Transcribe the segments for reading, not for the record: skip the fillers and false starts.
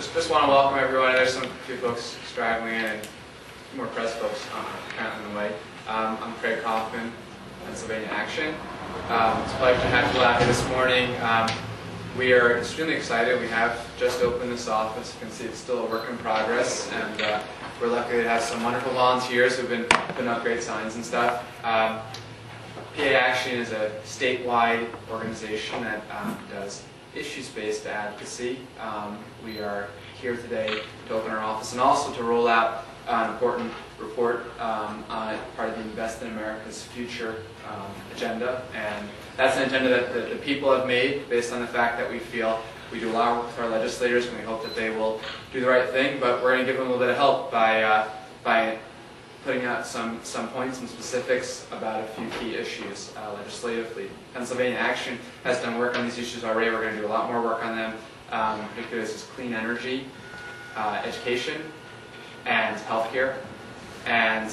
Just want to welcome everyone. There's some few folks straggling in and more press folks kind of on the way. I'm Craig Kaufman, Pennsylvania Action. It's a pleasure to have you out here this morning. We are extremely excited. We have just opened this office. You can see it's still a work in progress, and we're lucky to have some wonderful volunteers who've been putting up great signs and stuff. PA Action is a statewide organization that does issues-based advocacy. We are here today to open our office and also to roll out an important report on part of the Invest in America's Future agenda. And that's an agenda that the people have made based on the fact that we feel we do a lot of work with our legislators, and we hope that they will do the right thing, but we're going to give them a little bit of help by putting out some points and specifics about a few key issues legislatively. Pennsylvania Action has done work on these issues already. We're going to do a lot more work on them. Particularly, this is clean energy, education, and healthcare. And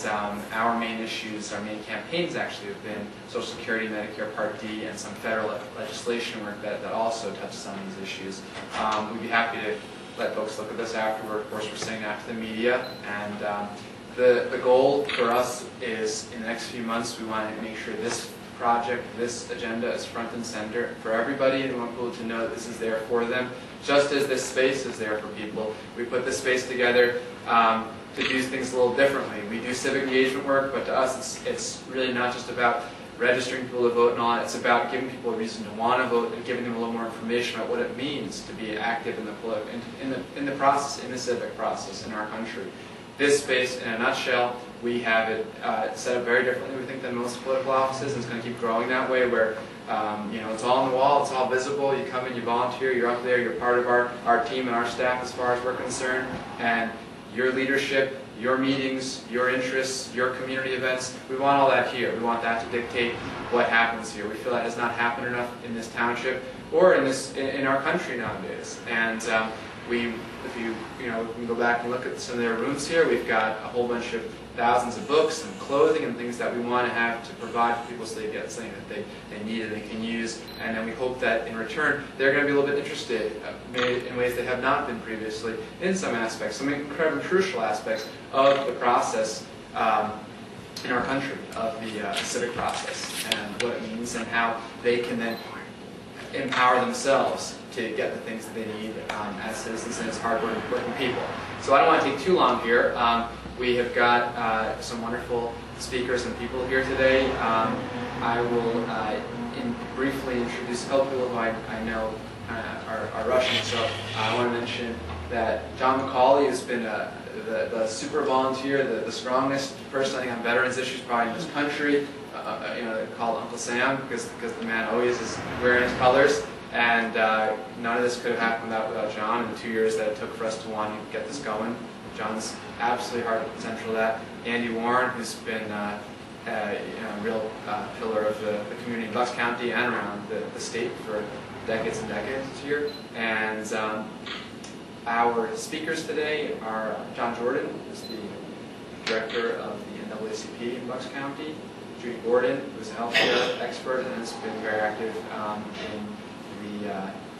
our main issues, our main campaigns actually have been Social Security, Medicare Part D, and some federal legislation work that also touches on these issues. We'd be happy to let folks look at this afterward. Of course, we're sending out to the media, and the goal for us is in the next few months we want to make sure this project, this agenda is front and center for everybody, and we want people to know that this is there for them, just as this space is there for people. We put this space together to do things a little differently. We do civic engagement work, but to us it's really not just about registering people to vote and all that. It's about giving people a reason to want to vote and giving them a little more information about what it means to be active in the process, in the civic process in our country. This space, in a nutshell, we have it set up very differently, we think, than most political offices, and it's going to keep growing that way, where it's all on the wall, it's all visible. You come in, you volunteer, you're up there, you're part of our team and our staff as far as we're concerned, and your leadership, your meetings, your interests, your community events, we want all that here. We want that to dictate what happens here. We feel that has not happened enough in this township or in our country nowadays. And if you can go back and look at some of their rooms here, we've got a whole bunch of thousands of books and clothing and things that we want to have to provide for people so they get something that they need and they can use. And then we hope that in return they're going to be a little bit interested in ways they have not been previously in some aspects, some incredibly crucial aspects of the process in our country, of the civic process, and what it means and how they can then empower themselves to get the things that they need as citizens and as hard-working people. So I don't want to take too long here. We have got some wonderful speakers and people here today. I will briefly introduce a couple people who I know are Russian. So I want to mention that John McCauley has been the super volunteer, the strongest person I think on veterans issues probably in this country. Called Uncle Sam because the man always is wearing his colors. And none of this could have happened without John in the 2 years that it took for us to want to get this going. John's absolutely heart and central to that. Andy Warren, who's been a real pillar of the community in Bucks County and around the state for decades and decades here. And our speakers today are John Jordan, who's the director of the NAACP in Bucks County. Judy Gordon, who's a healthcare expert and has been very active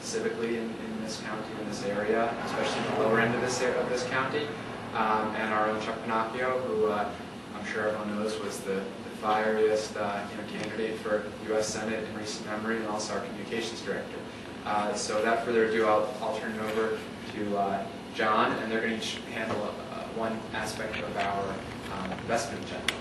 civically in this county, in this area, especially in the lower end of this county, and our own Chuck Pinocchio, who I'm sure everyone knows was the fieriest candidate for U.S. Senate in recent memory, and also our communications director. So without further ado, I'll turn it over to John, and they're going to each handle one aspect of our investment agenda.